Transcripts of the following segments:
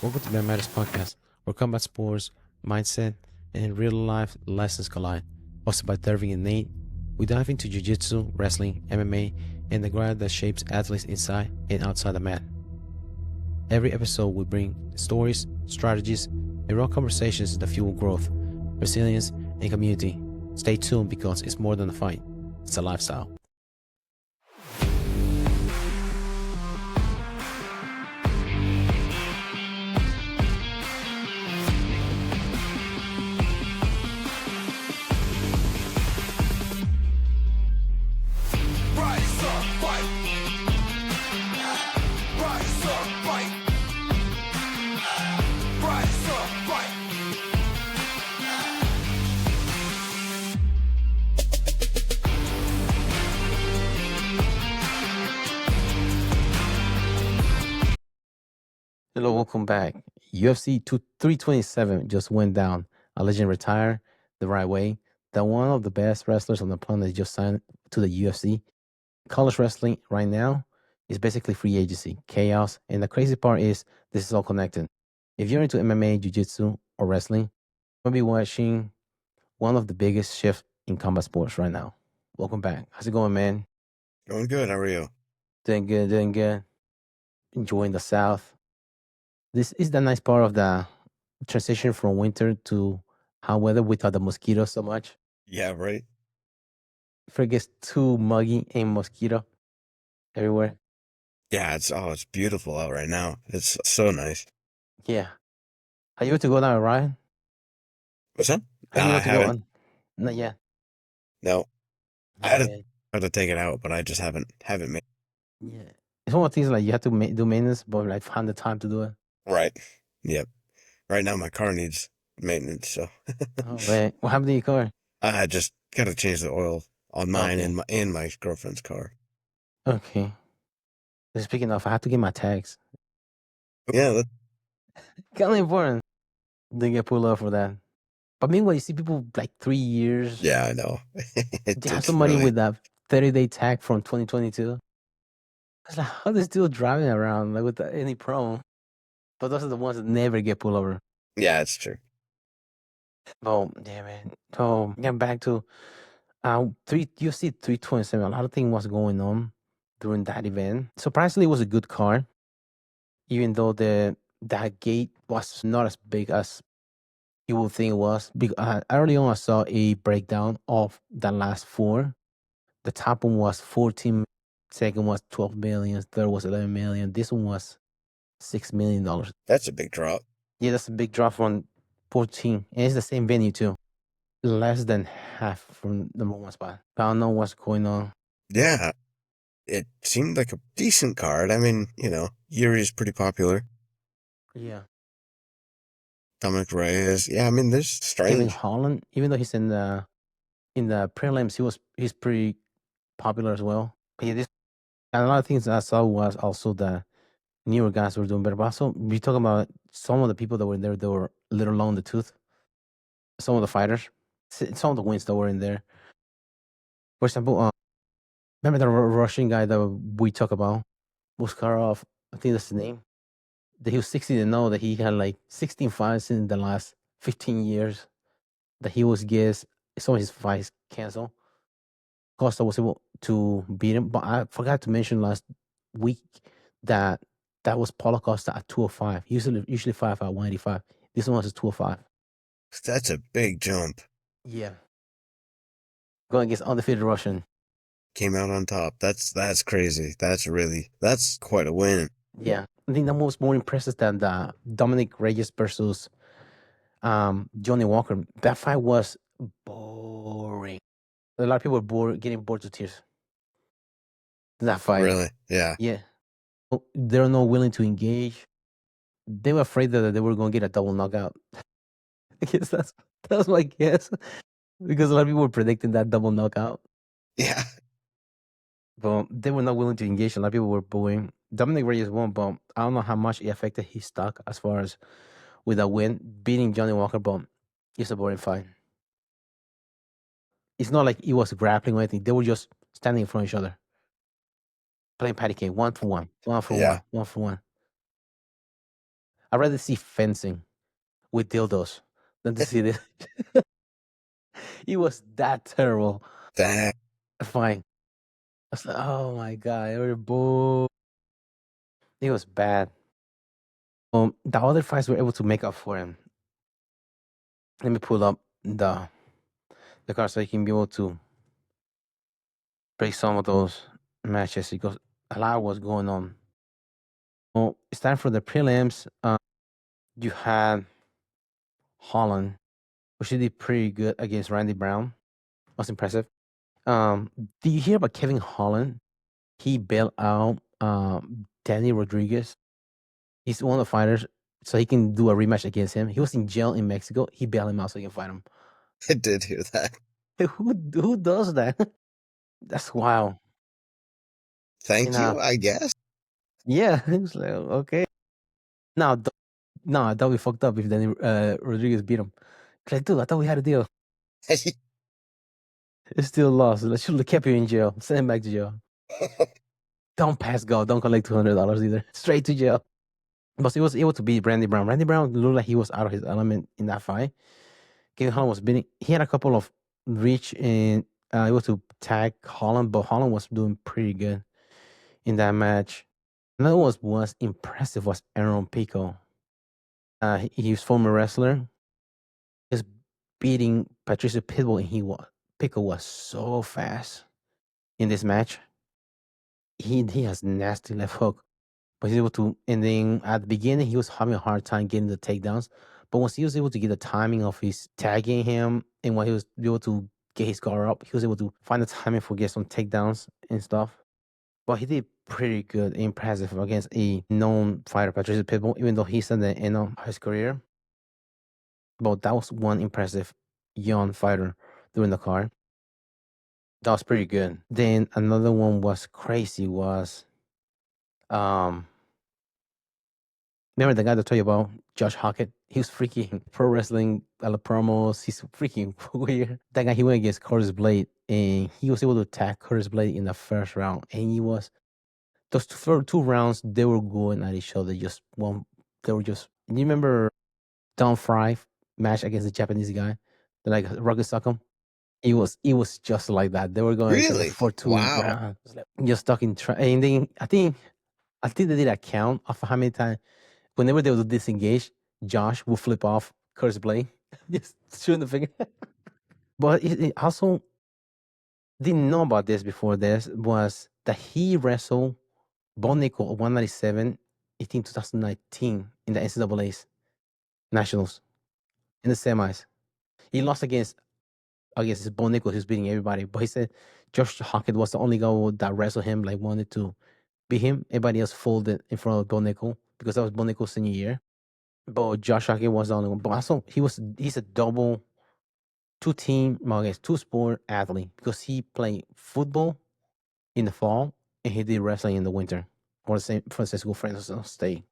Welcome to the Matters Podcast, where combat sports, mindset, and real life lessons collide. Hosted by Derrick and Nate, we dive into jiu-jitsu, wrestling, MMA, and the grind that shapes athletes inside and outside the mat. Every episode we bring stories, strategies, and raw conversations that fuel growth, resilience, and community. Stay tuned because it's more than a fight, it's a lifestyle. Hello, welcome back. UFC 327 just went down. A legend retired the right way. That one of the best wrestlers on the planet just signed to the UFC. College wrestling right now is basically free agency, chaos, and the crazy part is this is all connected. If you're into MMA, jiu-jitsu, or wrestling, you'll be watching one of the biggest shifts in combat sports right now. Welcome back. How's it going, man? Going good. How are you? Doing good, doing good. Enjoying the South. This is the nice part of the transition from winter to hot weather without the mosquitoes so much. Yeah, right. If it gets too muggy and mosquito everywhere. Yeah, it's beautiful out right now. It's so nice. Yeah. Are you able to go down a ride? What's that? Are you I able to go haven't. on? Not yet. No, I Yeah, had to take it out, but I just haven't made. yeah. It's one of the things like you have to do maintenance, but like find the time to do it. Right. Yep. Right now my car needs maintenance, so Oh, man. What happened to your car? I just got to change the oil on mine Okay. and my girlfriend's car. Okay. Speaking of, I have to get my tags. Yeah. Kind of important. Didn't get pulled up for that. But meanwhile, you see people like 3 years. Yeah, I know. They have It's somebody funny. with a 30-day tag from 2022. I was like, how are they still driving around like without any problem? But those are the ones that never get pulled over. Yeah, it's true. Oh, yeah, man. So, getting back to UFC 327, a lot of things was going on during that event. Surprisingly, it was a good card, even though that gate was not as big as you would think it was. Early on, I saw a breakdown of the last four. The top one was 14, second was 12 million, third was 11 million. This one was $6 million. That's a big drop. Yeah, that's a big drop from 14. And it's the same venue too. Less than half from number one spot. I don't know what's going on. Yeah. It seemed like a decent card. I mean, Yuri is pretty popular. Yeah. Dominic Reyes. Yeah, I mean, there's strange. Even Holland, even though he's in the prelims, he's pretty popular as well. But yeah, and a lot of things I saw was also the newer guys were doing better. But also, we talk about some of the people that were there, they were a little long in the tooth. Some of the fighters, some of the wins that were in there. For example, remember the Russian guy that we talk about, Muskarov? I think that's his name. That he was 16-0. That he had like 16 fights in the last 15 years. That he was gets some of his fights canceled. Costa was able to beat him, but I forgot to mention last week that was Paulo Costa at 205. He usually fight at 185. This one was at 205. That's a big jump. Yeah. Going against undefeated Russian. Came out on top. That's crazy. That's quite a win. Yeah. I think that was more impressive than the Dominic Reyes versus Johnny Walker. That fight was boring. A lot of people were getting bored to tears. That fight. Really? Yeah. Yeah. They're not willing to engage. They were afraid that they were going to get a double knockout. I guess that's my guess. Because a lot of people were predicting that double knockout. Yeah. But they were not willing to engage. A lot of people were booing. Dominic Reyes won, but I don't know how much it affected his stock as far as with a win, beating Johnny Walker, but it's a boring fight. It's not like it was grappling or anything. They were just standing in front of each other. Playing patty cake, 1 for 1. 1 for Yeah. 1. 1 for 1. I'd rather see fencing with dildos than to see this. It was that terrible. That Fine. I was like, oh my god, boo. It was bad. The other fights were able to make up for him. Let me pull up the card so I can be able to break some of those matches because a lot was going on. Well, it's time for the prelims. You had Holland, which he did pretty good against Randy Brown. Was impressive. Did you hear about Kevin Holland? He bailed out Danny Rodriguez. He's one of the fighters, so he can do a rematch against him. He was in jail in Mexico. He bailed him out so he can fight him. I did hear that. Who does that? That's wild. Thank And you, I guess. yeah, it's like okay. Now, no, I thought we fucked up if Danny Rodriguez beat him. It's like, dude, I thought we had a deal. It's still lost. Let's should have kept you in jail. Send him back to jail. Don't pass go. Don't collect $200 either. Straight to jail. But he was able to beat Randy Brown. Randy Brown looked like he was out of his element in that fight. Kevin Holland was beating. He had a couple of reach and able to tag Holland, but Holland was doing pretty good in that match. Another was impressive was Aaron Pico. He was former wrestler. Just beating Patricio Pitbull, and Pico was so fast in this match. He has nasty left hook, but he's able to. And then at the beginning, he was having a hard time getting the takedowns. But once he was able to get the timing of his tagging him, and when he was able to get his guard up, he was able to find the timing for get some takedowns and stuff. But he did pretty good, impressive against a known fighter, Patricio Pitbull, even though he's at the end of his career. But that was one impressive young fighter during the card. That was pretty good. Then another one was crazy was um remember the guy that I told you about, Josh Hawkins? He was freaking pro wrestling a la promos. He's freaking weird. That guy he went against Curtis Blade and he was able to attack Curtis Blade in the first round. And he was those two rounds they were going at each other. Just one they were just you remember Don Fry match against the Japanese guy? Like Rocket Sock him? It was just like that. They were going at each other Really? for 2 Wow. rounds. Like, just stuck in and then I think they did a count of how many times whenever they would disengage, Josh would flip off Curtis Blade, just shooting the finger. But it also didn't know about this before this was that he wrestled Bo Nickel at 197, I think 2019 in the NCAA's Nationals in the semis. He lost against Bo Nickel, who's beating everybody. But he said Josh Hawkins was the only guy that wrestled him, like wanted to beat him. Everybody else folded in front of Bo Nickel because that was Bo Nickel's senior year. But Josh Hawkins was the only one. But also he's a double two-team, well, I guess two-sport athlete because he played football in the fall and he did wrestling in the winter for the San Francisco Fresno State,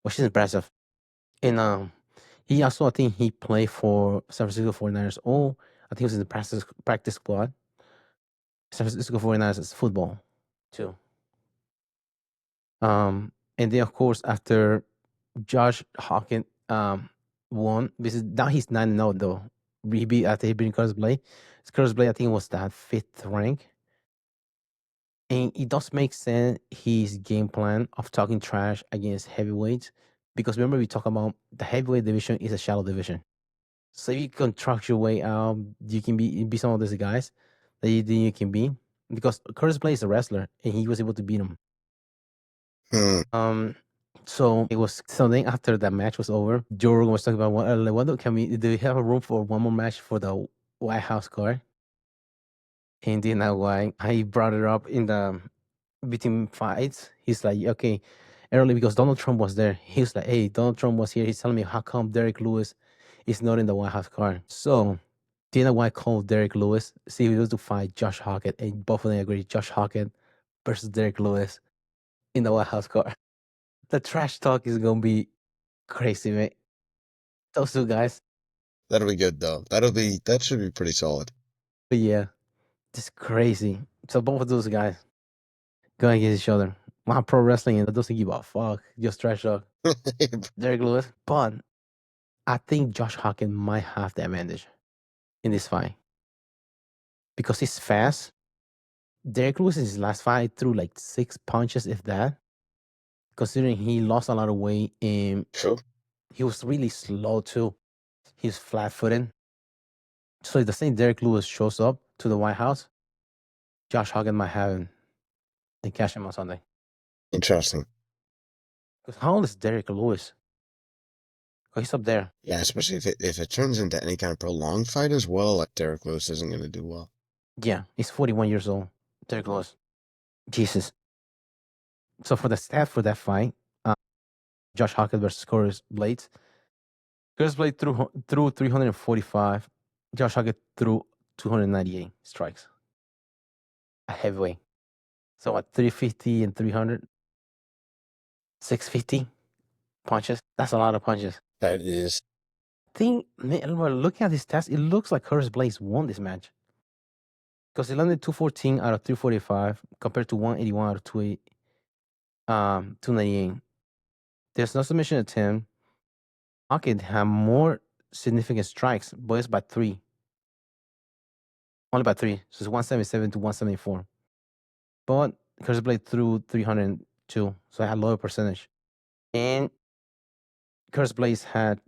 which is impressive. And he also, I think, he played for San Francisco 49ers. Oh, I think he was in the practice squad. San Francisco 49ers is football too. And then of course after Josh Hawkins won, because now he's 9-0 though. He beat after he beat Curtis Blade. Curtis Blade, I think, was that 5th rank. And it does make sense his game plan of talking trash against heavyweights. Because remember we talk about the heavyweight division is a shallow division. So if you contract your way out, you can be some of these guys that you think you can be. Because Curtis Blade is a wrestler and he was able to beat him. So it was something after that match was over. Joe Rogan was talking about do we have a room for one more match for the White House card? And then I brought it up in the between fights. He's like, okay, early because Donald Trump was there. He was like, hey, Donald Trump was here. He's telling me how come Derrick Lewis is not in the White House card. So Dana White called Derrick Lewis, see if he was to fight Josh Hawkins, and both of them agreed Josh Hawkins versus Derrick Lewis in the White House card. The trash talk is gonna be crazy, man. Those two guys. That'll be good though. That should be pretty solid. But yeah, just crazy. So both of those guys going against each other. My pro wrestling doesn't give a fuck. Just trash talk. Derrick Lewis. But I think Josh Hawkins might have the advantage in this fight because he's fast. Derrick Lewis in his last fight threw like 6 punches, if that. Considering he lost a lot of weight and Sure. he was really slow too. He's flat footed. So if the same Derrick Lewis shows up to the White House, Josh Hawkins might have him and catch him on Sunday. Interesting. Because how old is Derrick Lewis? Oh, he's up there. Yeah, especially if it turns into any kind of prolonged fight as well, like Derrick Lewis isn't going to do well. Yeah, he's 41 years old. Derrick Lewis. Jesus. So for the stat for that fight, Josh Hawkins versus Curtis Blades. Curtis Blades threw 345. Josh Hawkins threw 298 strikes. A heavyweight. So at 350 and 300, 650 punches. That's a lot of punches. That is. Well, looking at this test, it looks like Curtis Blades won this match. Because he landed 214 out of 345 compared to 181 out of 298. There's no submission attempt. Hawkins had more significant strikes, but it's by 3. Only by 3. So it's 177 to 174. But Curtis Blade threw 302, so I had lower percentage. And Curtis Blades had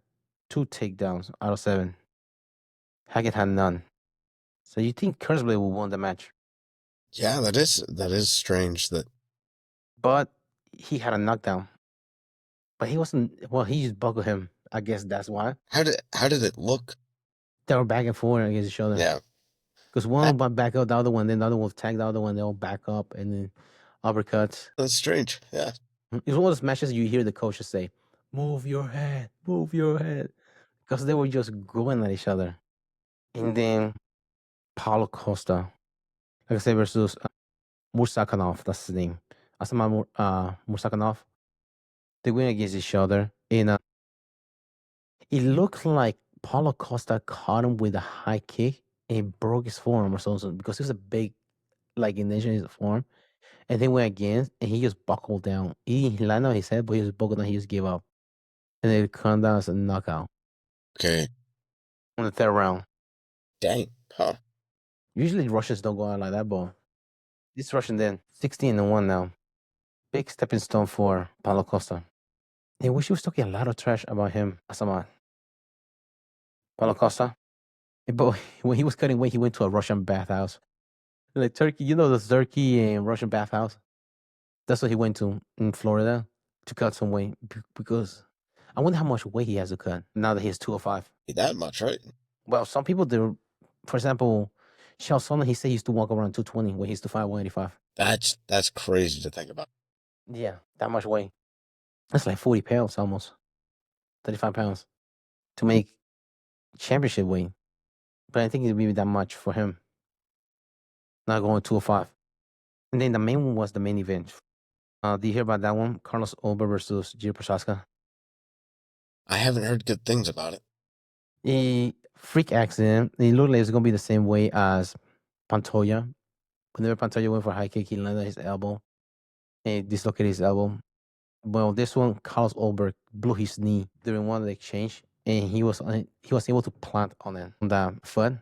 2 takedowns out of 7. Hackett had none. So you think Curtis Blade will win the match? Yeah, that is strange that. But he had a knockdown. But he wasn't. Well, he just buckled him. I guess that's why. How did it look? They were back and forth against each other. Yeah. Because one went back up the other one, then the other one tagged the other one. They all back up and then uppercuts. That's strange. Yeah. It's one of those matches you hear the coaches say, "Move your head, move your head," because they were just going at each other. And then Paulo Costa, like I said, versus Mursakanov. That's his name. Asama Mursakanov. They went against each other, and it looked like Paulo Costa caught him with a high kick and broke his forearm or something because it was a big, like, indentation in his forearm. And then went again, and he just buckled down. He landed on his head, but he was buckled down. He just gave up. And then it come down as a knockout Okay. on the third round. Dang. Huh. Usually Russians don't go out like that, but this Russian then 16-1 now. Big stepping stone for Paulo Costa. I wish he was talking a lot of trash about him. Asama. Paulo Costa. But when he was cutting weight, he went to a Russian bathhouse. Like Turkey, you know the Turkey and Russian bathhouse? That's what he went to in Florida to cut some weight because I wonder how much weight he has to cut now that he's 205. That much, right? Well, some people do. For example, Shell Sonnen, he said he used to walk around 220 when he's to fight 185. That's crazy to think about. Yeah, that much weight. That's like 40 pounds almost. 35 pounds to make championship weight. But I think it'd be that much for him. Not going 205. And then the main one was the main event. Do you hear about that one? Carlos Ober versus Jiri Prochazka. I haven't heard good things about it. A freak accident. It looked like it's going to be the same way as Pantoja. Whenever Pantoja went for a high kick, he landed his elbow. And he dislocated his elbow. Well, this one, Carlos Ober blew his knee during one of the exchange. And he was able to plant on it, on the foot.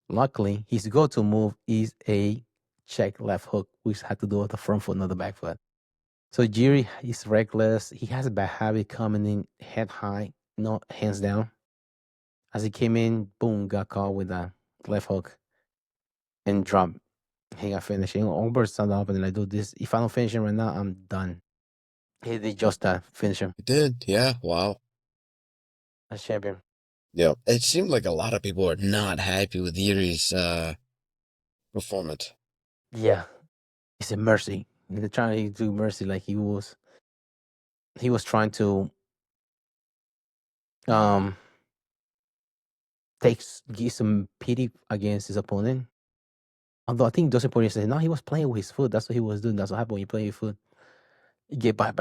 Luckily, his go-to move is a check left hook, which had to do with the front foot, not the back foot. So Jiri is reckless. He has a bad habit coming in head high, no hands down. As he came in, boom, got caught with a left hook and dropped. He got finished. And Ober stood up and like, dude, this, if I don't finish him right now, I'm done. He did just that, finish him. He did, yeah. Wow. As champion. Yeah. It seemed like a lot of people are not happy with Yuri's performance. Yeah. He said mercy. They're trying to do mercy like he was trying to give some pity against his opponent. Although I think Dustin Poirier said, no, he was playing with his foot. That's what he was doing. That's what happened when you play with your foot. You get back.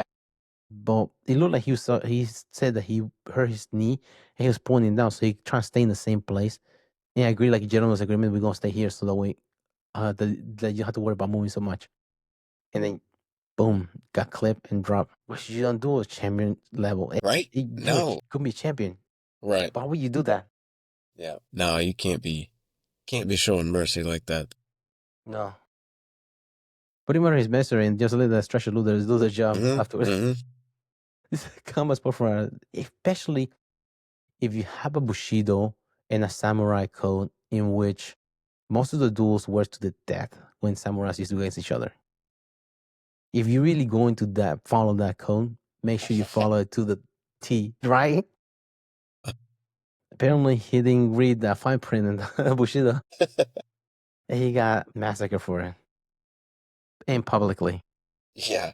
But it looked like he said that he hurt his knee and he was pointing down. So he trying to stay in the same place. And I agree, like a gentleman's agreement, we're going to stay here so that way that you don't have to worry about moving so much. And then boom, got clipped and dropped, which you don't do at champion level. Right? You No. could be a champion. Right. Why would you do that? Yeah. No, you can't be showing mercy like that. No. Put him under his misery and just let the stretcher losers do the job afterwards. It's a combat sport for, especially if you have a Bushido and a samurai code in which most of the duels were to the death when samurais used to go against each other. If you're really going to follow that code, make sure you follow it to the T, right? Apparently, he didn't read the fine print in Bushido, and he got massacred for it, and publicly, Yeah.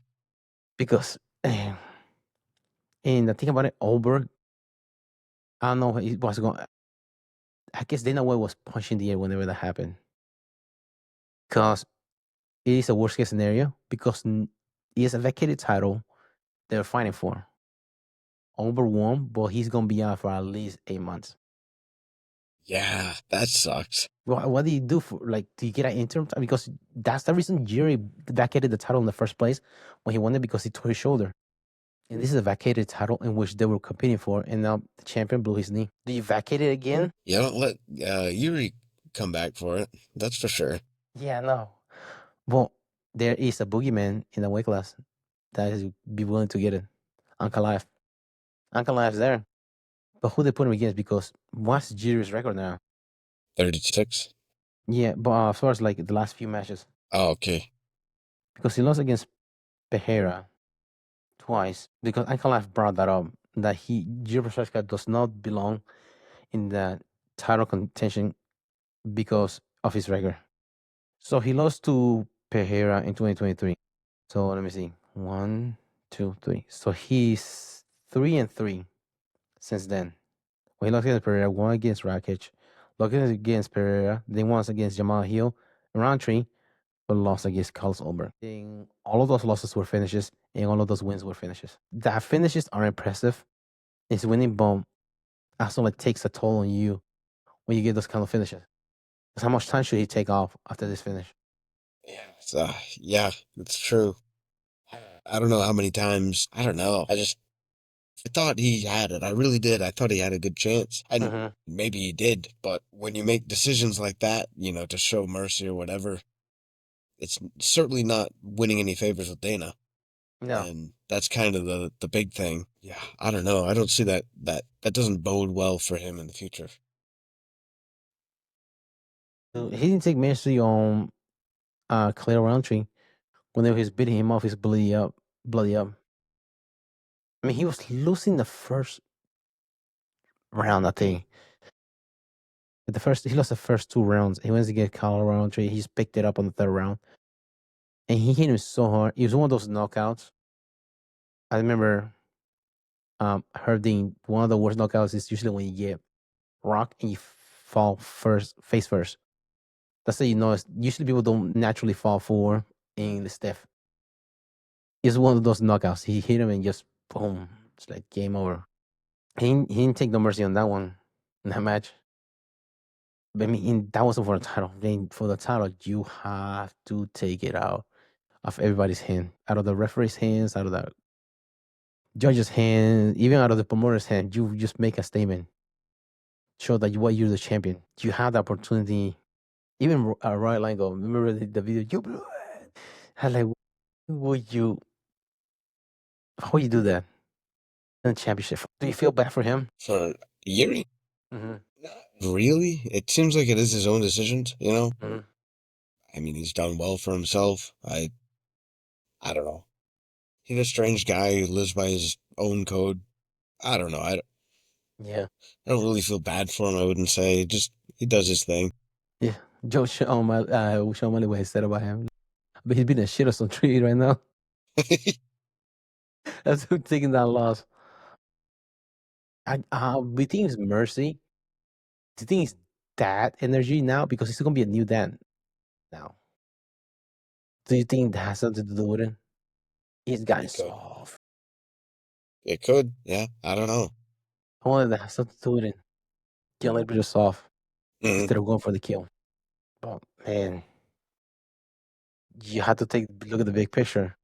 because. And the thing about it, Oberg, I don't know what he was going. I guess Dana White was punching the air whenever that happened, because it is a worst case scenario because it is a vacated title they're fighting for. Oberg won, but he's gonna be out for at least 8 months. Yeah, that sucks. What do you do for, like, do you get an interim time? Because that's the reason Yuri vacated the title in the first place when he won it, because he tore his shoulder. And this is a vacated title in which they were competing for, and now the champion blew his knee. Do you vacate it again? Yeah, don't let Yuri come back for it. That's for sure. Yeah, no. Well, there is a boogeyman in the weight class that is be willing to get it. Uncle Life. Uncle Life's there. But who they put him against? Because what's Yuri's record now? 36. Yeah, but as far as like the last few matches, Oh, okay. because he lost against Pereira twice. Because Uncle Life brought that up, that Yuri Prochazka does not belong in the title contention because of his record. So he lost to Pereira in 2023. So let me see. 1, 2, 3. So he's 3-3 since then. Well, he lost against Pereira, won against Rakic, lost against Pereira, then once against Jamal Hill, Roundtree, but lost against Carlos Ulberg. Then all of those losses were finishes, and all of those wins were finishes. The finishes are impressive. It's winning, but also like takes a toll on you when you get those kind of finishes. How much time should he take off after this finish? Yeah, it's true. I don't know how many times. I don't know. I thought he had it. I really did. I thought he had a good chance. And maybe he did. But when you make decisions like that, to show mercy or whatever, it's certainly not winning any favors with Dana. No. And that's kind of the big thing. Yeah, I don't know. I don't see that doesn't bode well for him in the future. He didn't take mercy on Claire Roundtree when they was beating him off. He's bloody up. I mean, he was losing the first round, I think. He lost the first 2 rounds. He went to get Kyle Roundtree. He just picked it up on the third round, and he hit him so hard. It was one of those knockouts. I remember, heard one of the worst knockouts is usually when you get rocked and you fall face first. That's how you know. Usually people don't naturally fall forward in the stiff. It's one of those knockouts. He hit him and just boom. It's like game over. He didn't take no mercy on that one, in that match. But I mean, that wasn't for the title. Then for the title, you have to take it out of everybody's hand, out of the referee's hands, out of the judge's hand, even out of the promoter's hand. You just make a statement, show that you're the champion. You have the opportunity. Even Royal Lango, remember the video? You blew it. I like, would you? How would you do that in the championship? Do you feel bad for him? For Yuri? Mm-hmm. Not really. It seems like it is his own decisions, Mm-hmm. I mean, he's done well for himself. I don't know. He's a strange guy who lives by his own code. I don't know. Yeah. I don't really feel bad for him, I wouldn't say. Just, he does his thing. Yeah. Joe Sean O'Malley, what he said about him. But he's been a shit or some tree right now. That's who taking that loss. We think it's mercy. Do you think it's that energy now? Because he's gonna be a new Dan now. Do you think that has something to do with it? He's gotten It could. soft. It could. Yeah. I don't know. I wanted that has something to do with it. Get a little bit of soft Mhm. instead of going for the kill. But man, you have to look at the big picture.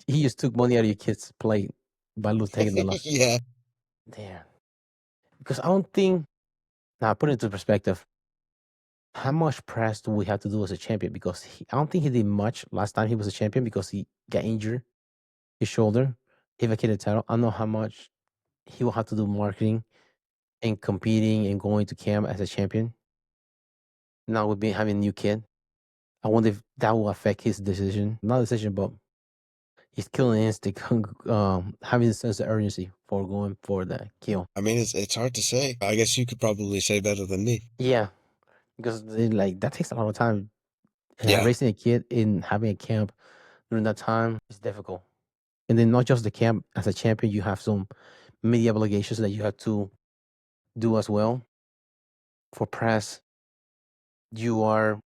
He just took money out of your kid's plate by taking the loss. Yeah. Damn. Because I don't think. Now, put it into perspective. How much press do we have to do as a champion? Because I don't think he did much last time he was a champion because he got injured his shoulder. He vacated the title. I don't know how much he will have to do marketing and competing and going to camp as a champion. Now with being having a new kid, I wonder if that will affect his decision. Not decision, but his killing instinct, having a sense of urgency for going for the kill. I mean, it's hard to say. I guess you could probably say better than me. Yeah, because like that takes a lot of time. Yeah. Raising a kid and having a camp during that time is difficult. And then not just the camp as a champion, you have some media obligations that you have to do as well. For press, you are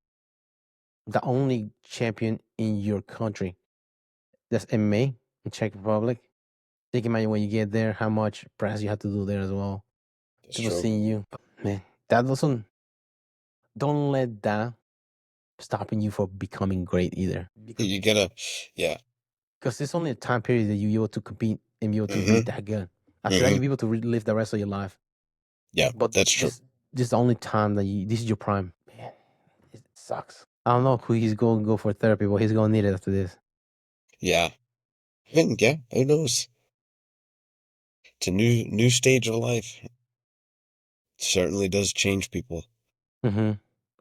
the only champion in your country. That's MMA in Czech Republic. Think about when you get there, how much press you have to do there as well. That's People true. seeing you, man. That doesn't. Don't let that stopping you from becoming great either. You gotta, yeah. Because it's only a time period that you're able to compete and be able to Hmm. be that good. After that, Hmm. you'll be able to live the rest of your life. Yeah, But that's true. this is the only time that this is your prime. Man, it sucks. I don't know who he's going to go for therapy, but he's going to need it after this. Yeah. I mean, yeah, who knows? It's a new stage of life. Certainly does change people. Mm-hmm.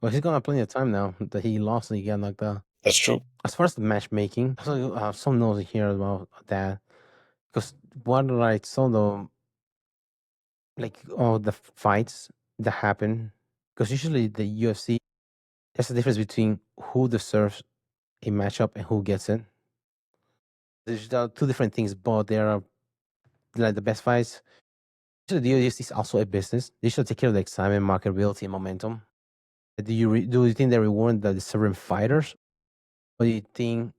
Well, he's going to have plenty of time now that he lost and he got knocked out. That's true. As far as the matchmaking, so some knows here about that. Because what like some of the like all the fights that happen, because usually the UFC, there's a difference between who deserves a matchup and who gets it. There's two different things, but there are like the best fights. So the UFC is also a business. They should take care of the excitement, marketability, and momentum. Do you think they reward the deserving fighters, or do you think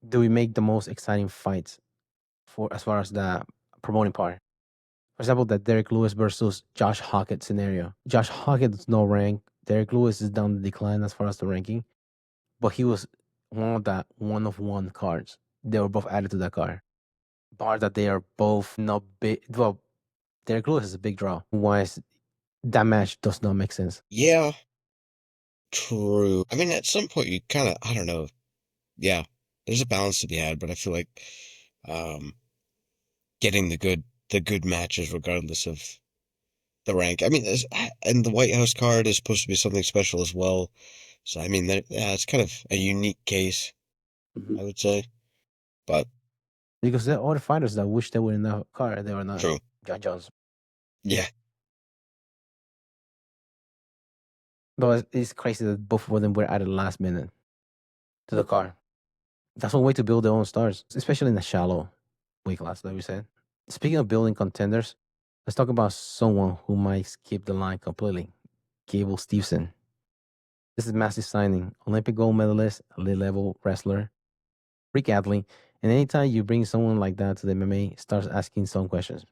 do we make the most exciting fights for as far as the promoting part? For example, the Derrick Lewis versus Josh Hawkins scenario. Josh Hawkins is no rank. Derrick Lewis is down the decline as far as the ranking, but he was one of the one of one cards. They were both added to that card. Bar that they are both not big. Well, Derrick Lewis is a big draw. Why is that match does not make sense? Yeah, true. I mean, at some point you kind of, I don't know. Yeah, there's a balance to be had, but I feel like um getting the good matches regardless of the rank. I mean, and the White House card is supposed to be something special as well. So I mean, yeah, it's kind of a unique case, Mhm. I would say. But Because there are other fighters that wish they were in that card. They were not. true. John Jones. Yeah. But it's crazy that both of them were added last minute to the card. That's one way to build their own stars, especially in the shallow weight class, like we said. Speaking of building contenders, let's talk about someone who might skip the line completely. Gable Steveson. This is massive signing. Olympic gold medalist, elite level wrestler, freak athlete. And anytime you bring someone like that to the MMA, starts asking some questions.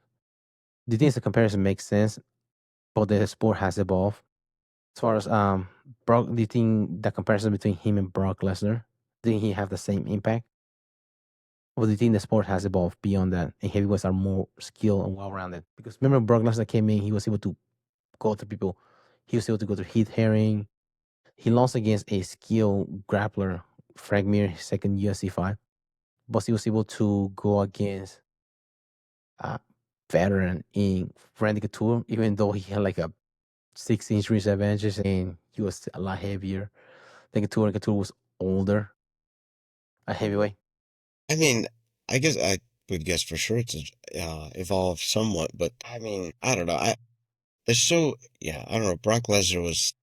Do you think the comparison makes sense? But the sport has evolved. As far as Brock, do you think the comparison between him and Brock Lesnar, do he have the same impact? Or do you think the sport has evolved beyond that and heavyweights are more skilled and well rounded? Because remember Brock Lesnar came in, he was able to go to people. He was able to go to Heath Herring. He lost against a skilled grappler, Frank Mir, his second UFC fight. But he was able to go against a veteran in Randy Couture, even though he had like a 6 injuries advantage and he was a lot heavier. I think Couture was older, a heavyweight. I mean, I guess I would guess for sure it's evolved somewhat, but I mean, I don't know. It's so, yeah, I don't know. Brock Lesnar was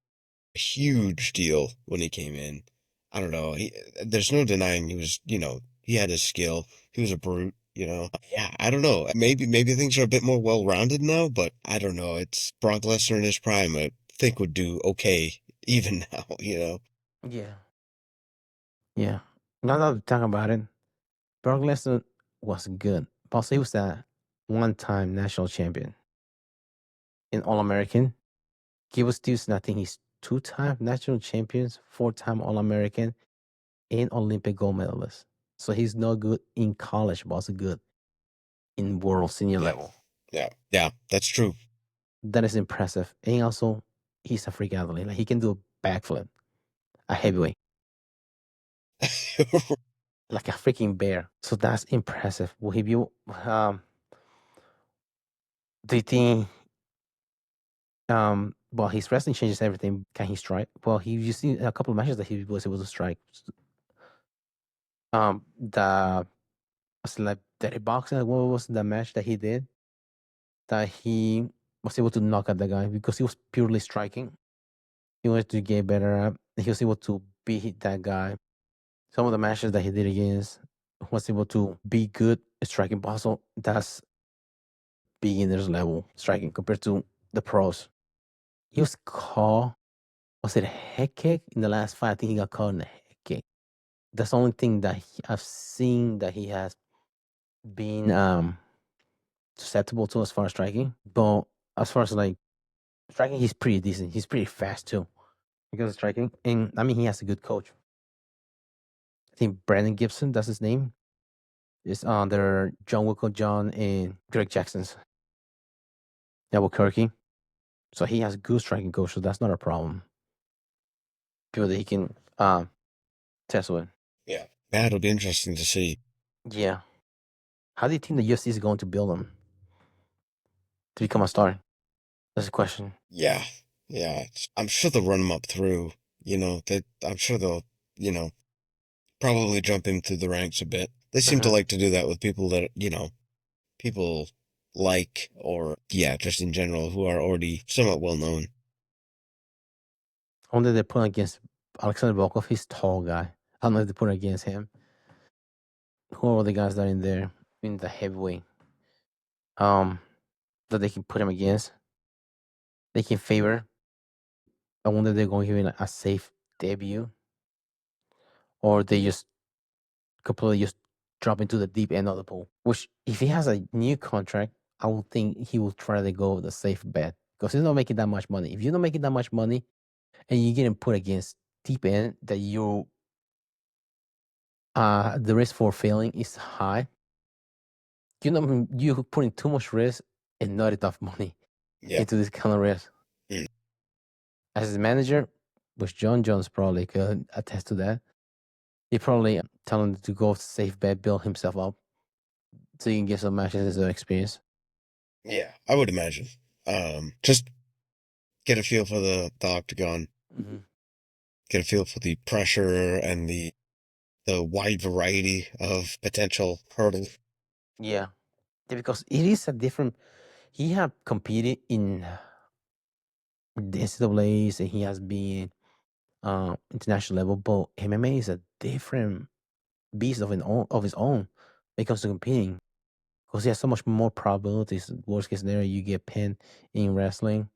a huge deal when he came in. I don't know. There's no denying he was, he had his skill. He was a brute. Yeah, I don't know. Maybe things are a bit more well-rounded now, but I don't know. It's Brock Lesnar in his prime, I think would do okay even now. Yeah. Yeah. Now that we talk about it, Brock Lesnar was good. Also, he was a one-time national champion in All-American. Gable Steveson, I think he's two-time national champions, four-time All-American, and Olympic gold medalist. So he's not good in college, but also good in world senior Yeah. level. Yeah, that's true. That is impressive. And also, he's a freak athlete. Like he can do a backflip, a heavyweight, like a freaking bear. So that's impressive. Will he be? Do you think? Well, his wrestling changes everything. Can he strike? Well, he you see a couple of matches that he was able to strike. The was it like dirty boxing. What was the match that he did? That he was able to knock out the guy because he was purely striking. He wanted to get better at. He was able to beat that guy. Some of the matches that he did against was able to be good at striking. But also, that's beginner's level striking compared to the pros. He was caught. Was it a head kick in the last fight? I think he got caught in a head kick. That's the only thing that I've seen that he has been susceptible to as far as striking. But as far as like striking, he's pretty decent. He's pretty fast too because of striking. And I mean, he has a good coach. I think Brandon Gibson, that's his name. Is under John Wickle John and Greg Jackson's Albuquerque. So he has a good striking coach, so that's not a problem. People that he can test with. Yeah. That'll be interesting to see. Yeah. How do you think the UFC is going to build him to become a star? That's the question. Yeah. Yeah. I'm sure they'll run him up through, I'm sure they'll, you know, probably jump him through the ranks a bit. They seem to like to do that with people that, people like, or yeah, just in general, who are already somewhat well known. I wonder if they put against Alexander Volkov. He's tall guy. I don't know if they put against him. Who are the guys that are in there in the heavyweight? That they can put him against. They can favor. I wonder if they're going to give him a safe debut, or they just completely just drop into the deep end of the pool. Which, if he has a new contract, I would think he will try to go with a safe bet because he's not making that much money. If you're not making that much money and you're getting put against deep end, that you the risk for failing is high. You're putting too much risk and not enough money Yeah. into this kind of risk. Mm. As his manager, which John Jones probably could attest to that, he probably tell him to go safe bet, build himself up, so he can get some matches as an experience. Yeah, I would imagine. Just get a feel for the octagon, get a feel for the pressure and the wide variety of potential hurdle. Yeah, because it is a different. He have competed in the NCAA's and he has been international level, but MMA is a different beast of his own when it comes to competing. Because he has so much more probabilities. Worst case scenario, you get pinned in wrestling,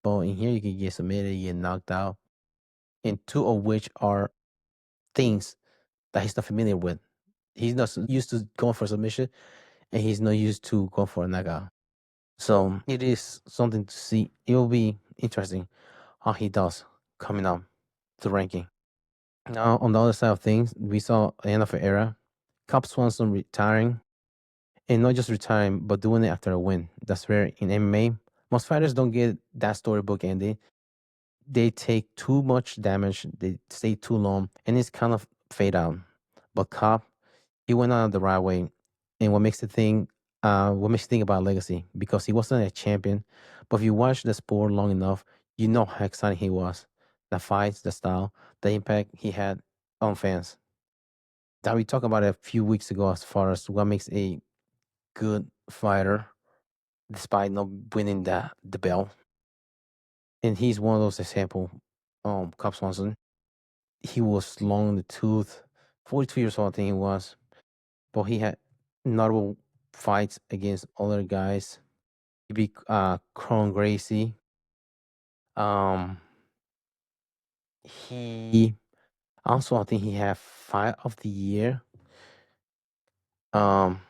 but in here you can get submitted, you get knocked out, and two of which are things that he's not familiar with. He's not used to going for submission, and he's not used to going for a knockout. So it is something to see. It will be interesting how he does coming up the ranking. Now, on the other side of things, we saw the end of an era. Cub Swanson retiring, and not just retiring, but doing it after a win. That's rare in MMA. Most fighters don't get that storybook ending. They take too much damage, they stay too long, and it's kind of fade out. But Cub, he went out the right way. And what makes you think about legacy? Because he wasn't a champion, but if you watch the sport long enough, you know how exciting he was. The fights, the style, the impact he had on fans. That we talked about a few weeks ago as far as what makes a good fighter despite not winning the belt. And he's one of those example. Cub Swanson. He was long in the tooth, 42 years old, I think he was. But he had notable fights against other guys. He beat Cron Gracie. Um, he also, I think he had fight of the year. Um,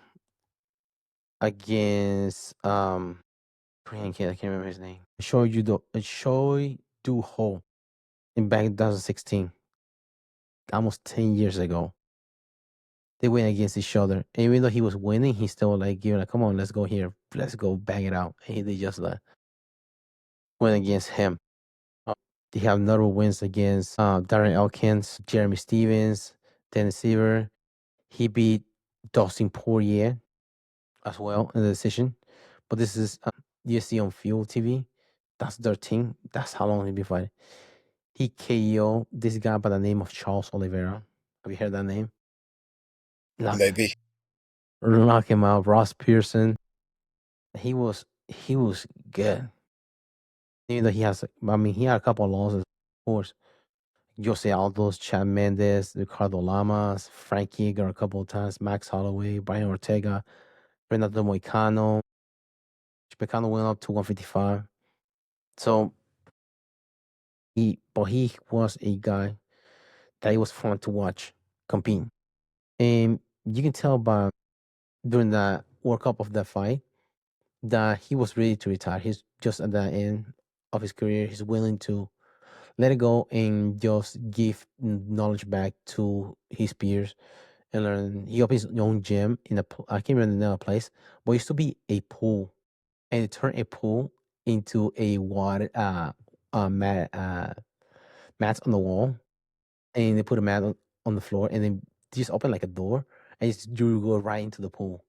against Korean kid, I can't remember his name. Choi Do Ho in back in 2016, almost 10 years ago. They went against each other. And even though he was winning, he still like giving like, come on, let's go here. Let's go bang it out. And they just like went against him. Uh, They have notable wins against Darren Elkins, Jeremy Stevens, Dennis Seaver. He beat Dustin Poirier as well in the decision. But this is UFC on Fuel TV. That's their team. That's how long he's been fighting. He KO this guy by the name of Charles Oliveira. Have you heard that name? Maybe. Knock him out. Ross Pearson. He was good. Even though he has, I mean, he had a couple of losses, of course. Jose Aldo's, Chad Mendes, Ricardo Lamas, Frankie got a couple of times, Max Holloway, Brian Ortega, Renato Moicano. Moicano went up to 155. So he was a guy that it was fun to watch compete. And you can tell by during the World Cup of that fight that he was ready to retire. He's just at the end of his career. He's willing to let it go and just give knowledge back to his peers and learn. He opened his own gym in I can't remember the name of the place, but it used to be a pool, and it turned a pool into a water mats on the wall, and they put a mat on the floor, and then just open like a door, and you go right into the pool.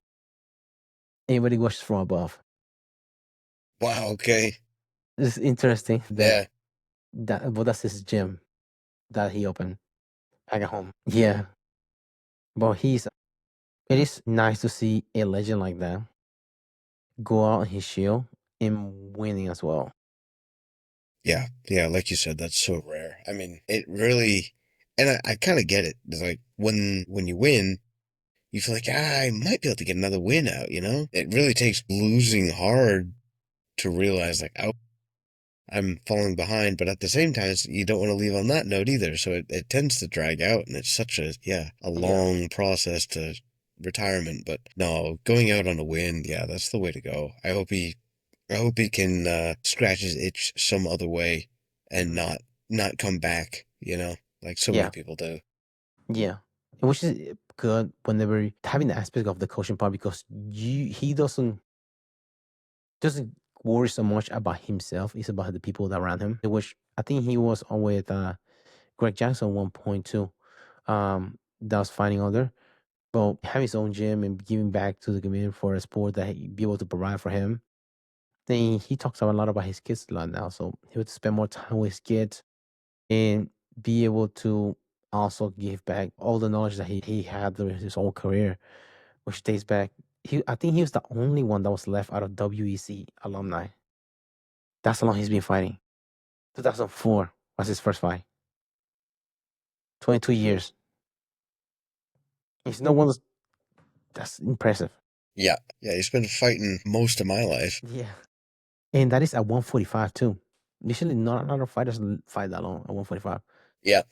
Anybody watches from above. Wow. Okay. It's interesting Yeah. but that's his gym that he opened back at home. Yeah, but it is nice to see a legend like that go out on his shield and winning as well. Yeah. Yeah. Like you said, that's so rare. I mean, it really, and I kind of get it. It's like when you win, you feel like, I might be able to get another win out, you know? It really takes losing hard to realize, like, oh, I'm falling behind. But at the same time, you don't want to leave on that note either. So it tends to drag out, and it's such a long process to retirement. But no, going out on a win, yeah, that's the way to go. I hope he can scratch his itch some other way and not come back, you know, like so many Yeah, people do. yeah, which is good whenever having the aspect of the coaching part because he doesn't worry so much about himself. It's about the people that around him. Which I think he was on with Greg Jackson 1.2. That was fighting other. But having his own gym and giving back to the community for a sport that he be able to provide for him. Then he talks a lot about his kids a lot now. So he would spend more time with his kids and be able to also give back all the knowledge that he had during his whole career, which dates back. I think he was the only one that was left out of WEC alumni. That's how long he's been fighting. 2004 was his first fight. 22 years. He's no one. That's impressive. Yeah. Yeah. He's been fighting most of my life. Yeah. And that is at 145 too. Usually not a lot of fighters fight that long at 145. Yeah.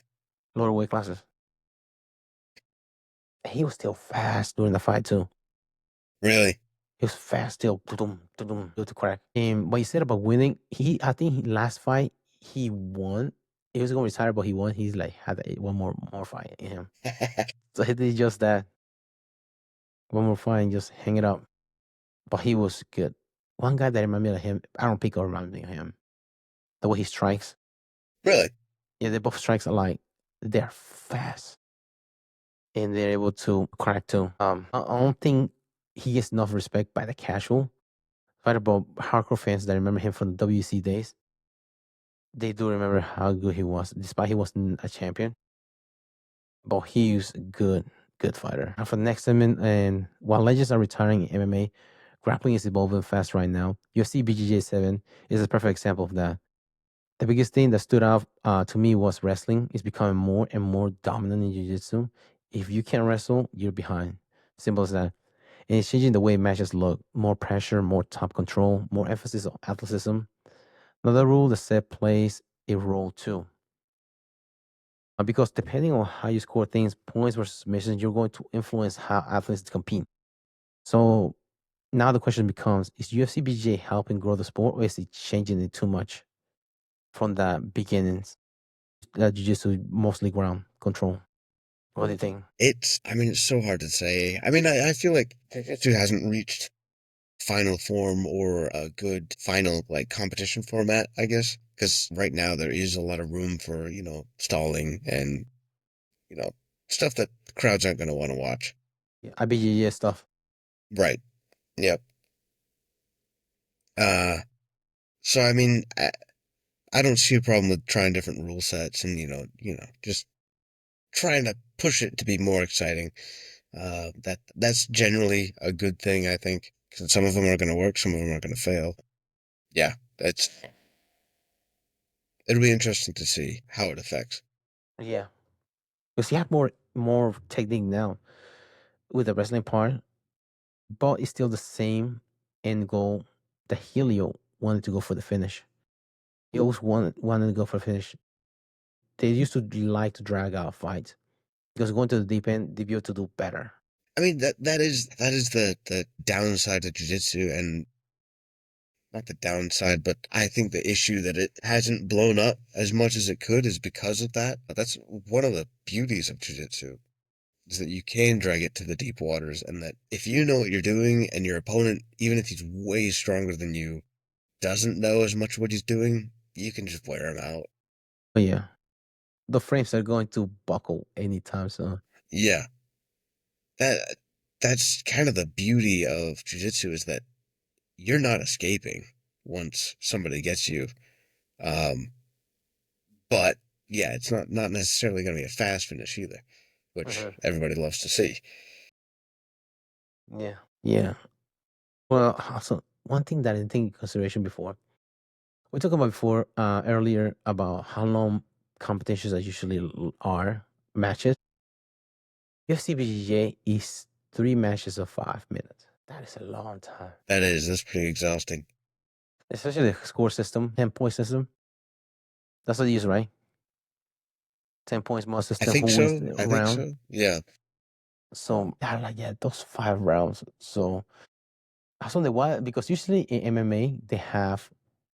Lower weight classes. He was still fast during the fight too. Really. He was fast still. To crack. And what you said about winning, I think last fight he won. He was going to retire, but he won. He's like had one more fight in him. So he did just that. One more fight and just hang it up. But he was good. One guy that reminded me of him, Aaron Pico reminded me of him. The way he strikes. Really? Yeah, they both strikes alike. They're fast. And they're able to crack too. I don't think he gets enough respect by the casual fighter, but hardcore fans that remember him from the WC days, they do remember how good he was, despite he wasn't a champion. But he's a good fighter. And for the next segment, and while legends are retiring in MMA, grappling is evolving fast right now. UFC BJJ 7 is a perfect example of that. The biggest thing that stood out to me was wrestling is becoming more and more dominant in jiu-jitsu. If you can't wrestle, you're behind. Simple as that. And it's changing the way matches look. More pressure, more top control, more emphasis on athleticism. Another rule that set plays a role too. Because depending on how you score things, points versus submissions, you're going to influence how athletes compete. So now the question becomes, is UFC BJJ helping grow the sport or is it changing it too much from the beginnings? Jiu-jitsu mostly ground control. What do you think? I mean, it's so hard to say. I mean, I feel like Jiu-Jitsu hasn't reached final form or a good final like competition format, I guess. Because right now there is a lot of room for, stalling and, you know, stuff that crowds aren't going to want to watch. Yeah, IBJJ stuff. Right. Yep. Uh, so I mean, I don't see a problem with trying different rule sets and, just trying to push it to be more exciting. That's generally a good thing, I think. 'Cause some of them are going to work, some of them are going to fail. Yeah, it'll be interesting to see how it affects. Yeah, because you have more technique now with the wrestling part, but it's still the same end goal. The Helio wanted to go for the finish. He always wanted to go for the finish. They used to like to drag out fights because going to the deep end, they be able to do better. I mean that is the downside of jiu-jitsu, and not the downside, but I think the issue that it hasn't blown up as much as it could is because of that. But that's one of the beauties of jiu-jitsu is that you can drag it to the deep waters, and that if you know what you're doing and your opponent, even if he's way stronger than you, doesn't know as much what he's doing, you can just wear him out. But yeah, the frames are going to buckle anytime soon. Yeah, that that's kind of the beauty of jiu-jitsu is that you're not escaping once somebody gets you. Um, but yeah, it's not necessarily going to be a fast finish either, which Hmm. everybody loves to see. Yeah, yeah. Well, also one thing that I didn't take into consideration before, we talked about before earlier about how long competitions are usually are matches. UFC BJJ is 3 matches of 5 minutes. That is a long time, That's pretty exhausting. especially the score system, 10 point system. That's what you use, right? 10 points more I system. think Who wins so. the I think round? so. Yeah. So yeah, like yeah, those 5 rounds. So I was wondering why, because usually in MMA they have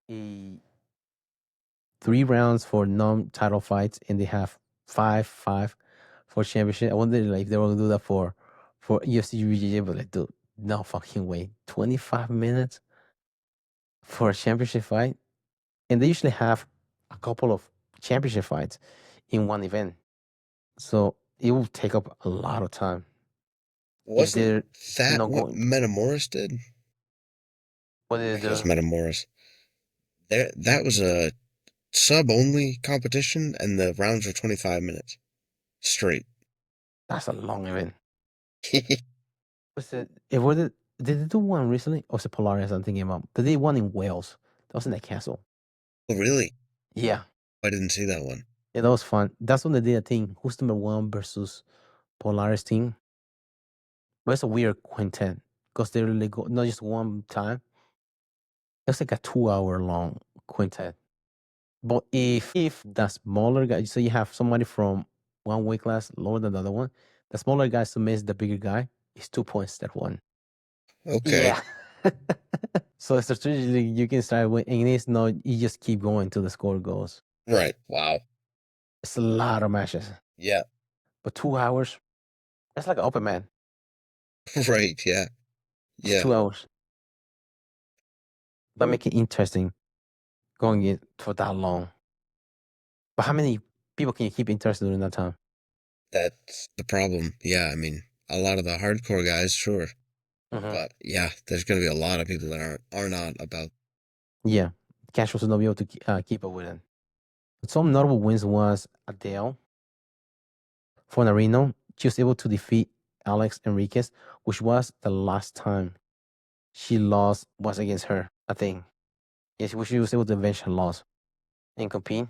a 3 rounds for non-title fights, and they have five for championship. I wonder like if they were gonna do that for UFC BJJ, but like, dude, no fucking way. 25 minutes for a championship fight, and they usually have a couple of championship fights in one event, so it will take up a lot of time if Wasn't they're that not what going. Metamoris did? What did I they think it was do? Metamoris. That was a sub only competition, and the rounds were 25 minutes straight. That's a long event. Was it? It was it. Did they do one recently? Or was it Polaris? I'm thinking about. But they did one in Wales. That was in the castle. Oh, really? Yeah. I didn't see that one. Yeah, that was fun. That's when they did a thing. Who's number one versus Polaris team? But it's a weird quintet because they really go not just one time. It's like a 2 hour long quintet. But if the smaller guy, so you have somebody from one weight class lower than the other one, the smaller guy submits the bigger guy. It's 2 points that one. Okay. Yeah. So strategically, you can start with, and it's not, you just keep going till the score goes. Right. Wow. It's a lot of matches, Yeah. but 2 hours, that's like an open man. Right. Yeah. It's Yeah. 2 hours. But make it interesting going in for that long. But how many people can you keep interested during that time? That's the problem. Yeah. I mean, a lot of the hardcore guys, sure. Hmm. But yeah, there's going to be a lot of people that are not about. Yeah. Casuals will not be able to keep up with it. Some notable wins was Adele Fornarino. She was able to defeat Alex Enriquez, which was the last time she lost was against her, I think. Yes, she was able to avenge her loss and compete.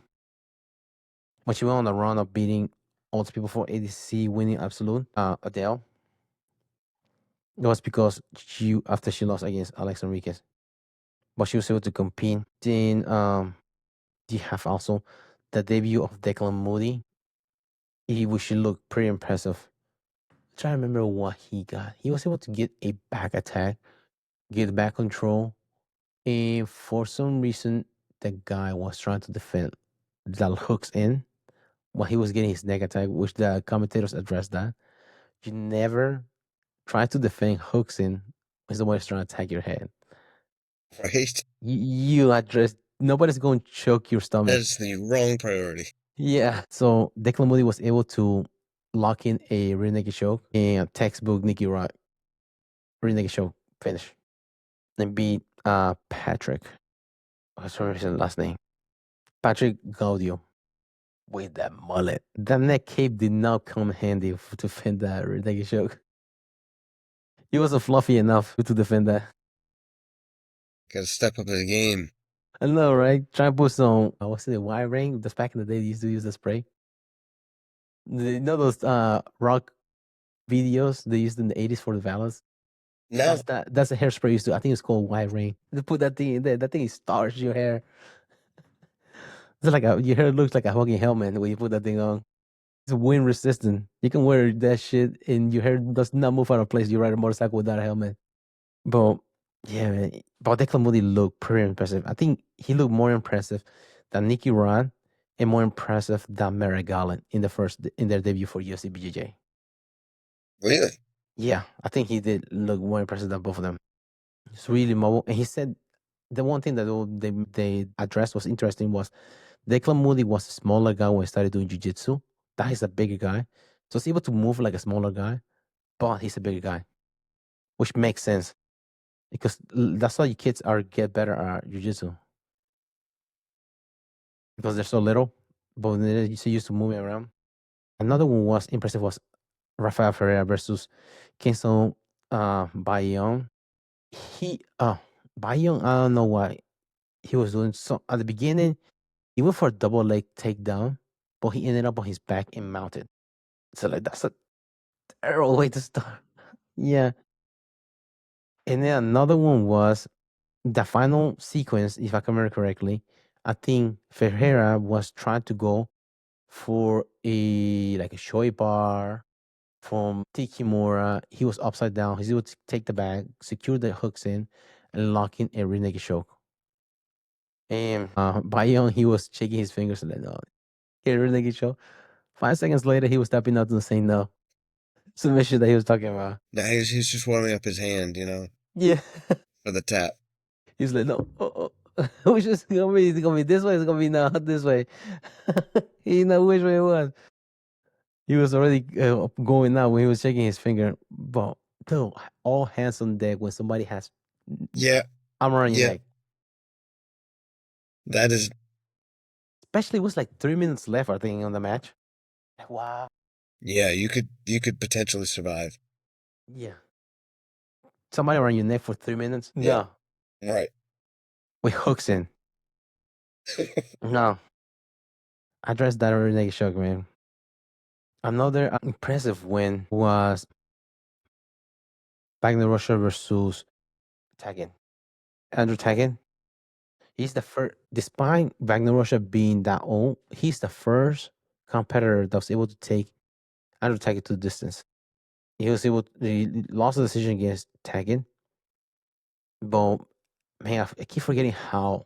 But she went on a run of beating all the people for ADC winning absolute. Adele. It was because after she lost against Alex Enriquez, but she was able to compete. Then you have also the debut of Declan Moody. Which looked pretty impressive. I'm trying to remember what he got. He was able to get a back attack, get back control, and for some reason, the guy was trying to defend that hooks in. while he was getting his neck attack, which the commentators addressed that. You never try to defend hooks in when someone's trying to attack your head. Right? You address, nobody's going to choke your stomach. That's the wrong priority. Yeah. So Declan Moody was able to lock in a rear naked choke and textbook Nicky Rod rear naked choke finish. And beat Patrick. What's his last name? Patrick Gaudio with that mullet. That neck cape did not come handy to defend that rear naked choke. He wasn't fluffy enough to defend that. Got to step up in the game. I know, right? Try and put some, what's it, wire ring? Just back in the day, they used to use the spray. You know those rock videos they used in the 80s for the ballads? No. That's a hairspray used to. I think it's called wire ring. To put that thing in there, that thing starts your hair. It's like your hair looks like a fucking helmet when you put that thing on. It's wind resistant. You can wear that shit and your hair does not move out of place. You ride a motorcycle without a helmet. But yeah, man. But Declan Moody looked pretty impressive. I think he looked more impressive than Nicky Rod and more impressive than Merrick Garland in their debut for UFC BJJ. Really? Yeah, I think he did look more impressive than both of them. It's really mobile. And he said the one thing that they addressed was interesting was Declan Moody was a smaller guy when he started doing jiu-jitsu. That is a bigger guy. So he's able to move like a smaller guy, but he's a bigger guy, which makes sense because that's why your kids get better at jiu-jitsu because they're so little, but they're so used to moving around. Another one was impressive was Rafael Ferreira versus Kingston Bayon. Bayon, I don't know why he was doing so at the beginning. He went for a double leg takedown, but he ended up on his back and mounted. So like that's a terrible way to start. Yeah. And then another one was the final sequence, if I can remember correctly. I think Ferreira was trying to go for a shoy bar from Tikimura. He was upside down. He's able to take the bag, secure the hooks in, and lock in a rear naked choke. And Bayon, he was shaking his fingers and like, no, get a rear naked choke. 5 seconds later, he was tapping out and saying no. Submission that he was talking about. Nah, he's just warming up his hand, Yeah. for the tap. He's like, no, which is gonna be, it's gonna be this way, it's gonna be not this way. He didn't know which way it was. He was already going out when he was shaking his finger. But dude, all hands on deck when somebody has Yeah. arm around your Yeah. neck. That is. Especially it was like 3 minutes left, I think, on the match. Like, wow. Yeah, you could potentially survive. Yeah. Somebody around your neck for 3 minutes? Yeah. No. Right. With hooks in. No. I dressed that already naked shock, man. Another impressive win was Wagner Russia versus Taggin. Andrew Taggin. He's the first, despite Wagner Russia being that old, he's the first competitor that was able to take Andrew Taggin to the distance. He lost the decision against Taggin. But man, I keep forgetting how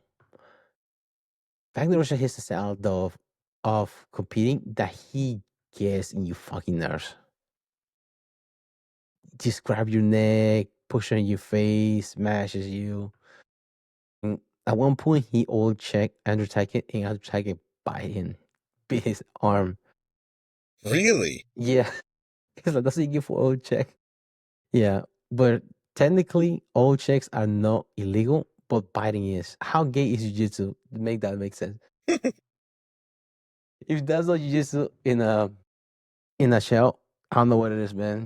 Wagner Russia has the style of competing that he gets in your fucking nerves. Just grab your neck, push on your face, smashes you. And at one point, he all checked Andrew Tackett, and Andrew Tackett bit his arm. Really? Yeah, it's like that's what you get for all check. Yeah, but technically, all checks are not illegal, but biting is. How gay is jiu-jitsu? Make that make sense. If that's not jiu-jitsu in a shell, I don't know what it is, man.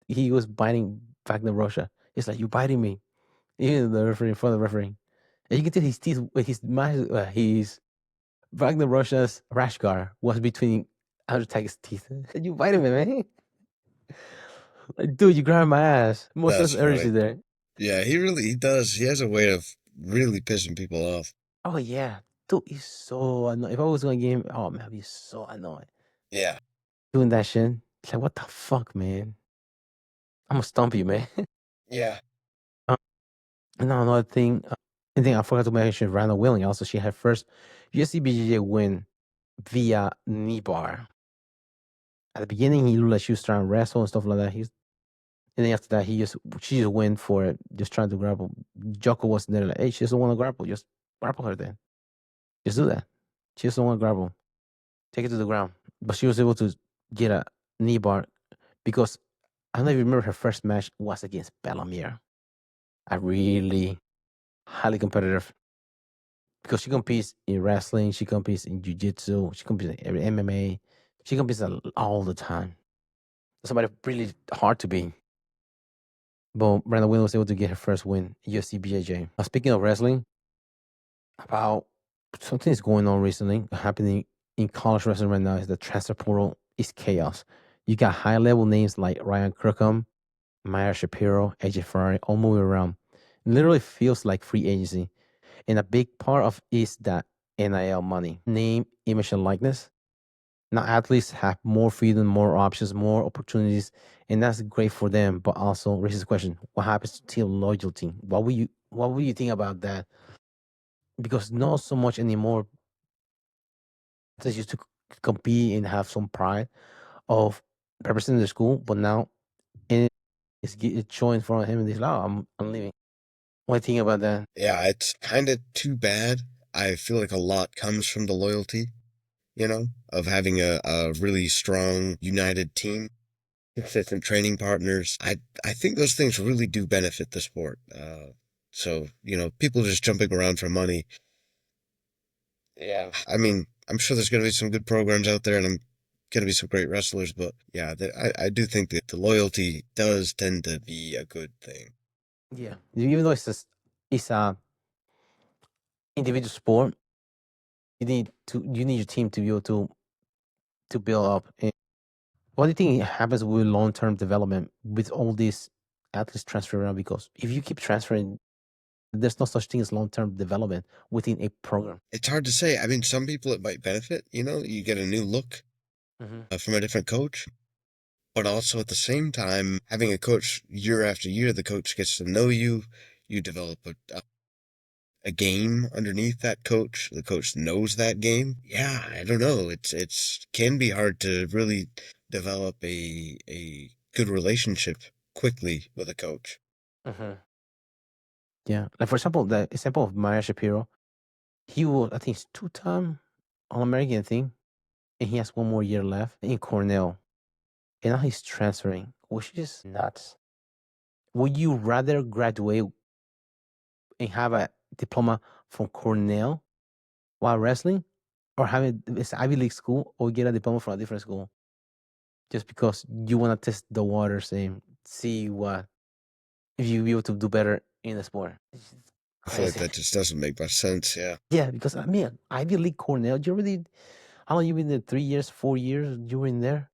He was biting Wagner Russia. It's like you biting me. Even the referee in front of the referee. And you can tell his teeth, his Wagner Russia's rash guard was between Andrew Tag's teeth. You biting me, man. Like, dude, you grabbed my ass. Most That's sense urgency funny. there. Yeah, he does. He has a way of really pissing people off. Oh yeah. Dude, he's so annoying. If I was gonna give him, oh man, I'd be so annoyed. Yeah. Doing that shit. It's like, what the fuck, man? I'm gonna stomp you, man. Yeah. And now another thing, I forgot to mention Randall Willing. Also, she had first UFC BJJ win via knee bar. At the beginning, he looked like she was trying to wrestle and stuff like that. And then after that, she just went for it, just trying to grapple. Joko was there like, hey, she doesn't want to grapple. Just grapple her then. Just do that. She doesn't want to grapple. Take it to the ground. But she was able to get a knee bar because I don't know if you remember her first match was against Bellamere. A really highly competitive because she competes in wrestling, she competes in jiu-jitsu, she competes in MMA, she competes all the time. Somebody really hard to beat. But Brandon Williams was able to get her first win, UFC BJJ. Speaking of wrestling, about something is going on recently, happening in college wrestling right now is the transfer portal is chaos. You got high level names like Ryan Crookham, Maya Shapiro, AJ Ferrari, all moving around. It literally feels like free agency. And a big part of is that NIL money, name, image, and likeness. Now athletes have more freedom, more options, more opportunities, and that's great for them. But also raises the question: what happens to team loyalty? What will you think about that? Because not so much anymore. Athletes used to compete and have some pride of representing the school, but now it's showing in front of him, and he's like, "Oh, I'm leaving." What do you think about that? Yeah, it's kind of too bad. I feel like a lot comes from the loyalty, of having a really strong, united team, consistent training partners. I think those things really do benefit the sport. So, people just jumping around for money. Yeah. I mean, I'm sure there's going to be some good programs out there and I'm going to be some great wrestlers, but yeah, I do think that the loyalty does tend to be a good thing. Yeah, even though it's a individual sport, you need your team to be able to build up. And what do you think happens with long term development with all these athletes transferring around? Because if you keep transferring, there's no such thing as long term development within a program. It's hard to say. I mean, some people it might benefit, you get a new look Hmm. from a different coach, but also at the same time, having a coach year after year, the coach gets to know you, you develop a game underneath that coach. The coach knows that game. Yeah, I don't know. It's can be hard to really develop a good relationship quickly with a coach. Hmm. Yeah, like for example, the example of Maya Shapiro, he was I think it's 2-time All American thing, and he has one more year left in Cornell, and now he's transferring, which is nuts. Would you rather graduate and have a diploma from Cornell while wrestling, or having this Ivy League school, or get a diploma from a different school just because you want to test the waters and see what if you be able to do better in the sport? It's I feel like crazy. that just doesn't make much sense. Yeah. Yeah, because I mean, Ivy League Cornell, you already how long you been there? 3 years, 4 years? You were in there,